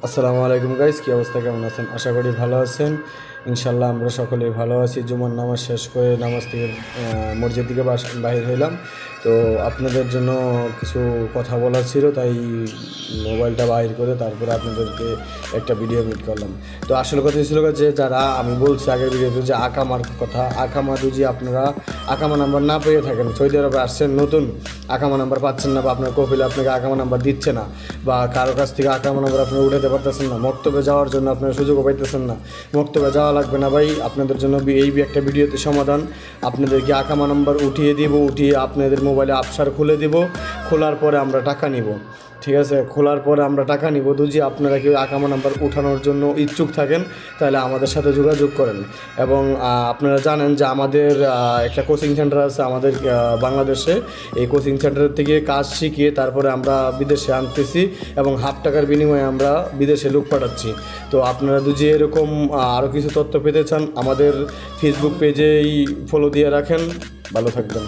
আসসালামু আলাইকুম গাইস, কী অবস্থা, কেমন আছেন? আশা করি ভালো আছেন। ইনশাল্লাহ আমরা সকলেই ভালো আছি। জুমার নামাজ শেষ করে নামাজ থেকে মসজিদ থেকে বাহির হইলাম। তো আপনাদের জন্য কিছু কথা বলার ছিল, তাই মোবাইলটা বাহির করে তারপরে আপনাদেরকে একটা ভিডিও মিট করলাম। তো আসল কথা ছিল যে যারা আমি বলছি আগের ভিডিওতে যে আকামার কথা, আকামা যদি আপনারা আকামা নাম্বার না পেয়ে থাকেন, সৌদি আরবে আসছেন নতুন, আকামা নাম্বার পাচ্ছেন না, বা আপনার কপিলে আপনাকে আকামা নাম্বার দিচ্ছে না, বা কারো কাছ থেকে আকামা নাম্বার আপনি উঠাতে পারতেছেন না, মক্তবে যাওয়ার জন্য আপনার সুযোগও পাইতেছেন না, মক্তবে যাওয়া লাগবে না ভাই, আপনাদের জন্য এই একটা ভিডিওতে সমাধান। আপনাদেরকে আকামা নাম্বার উঠিয়ে আপনাদের মোবাইলে আপসার খুলে দিব, খোলার পরে আমরা টাকা নিব। ঠিক আছে, খোলার পরে আমরা টাকা নিব। যদি আপনারা কেউ আকামা নাম্বার উঠানোর জন্য ইচ্ছুক থাকেন তাহলে আমাদের সাথে যোগাযোগ করেন। এবং আপনারা জানেন যে আমাদের একটা কোচিং সেন্টার আছে আমাদের বাংলাদেশে। এই কোচিং সেন্টার থেকে কাজ শিখিয়ে তারপরে আমরা বিদেশে আনতেছি এবং টাকার বিনিময়ে আমরা বিদেশে লোক পাঠাচ্ছি। তো আপনারা যদি এরকম আরও কিছু তথ্য পেতে চান আমাদের ফেসবুক পেজেই ফলো দিয়ে রাখেন। ভালো থাকবেন।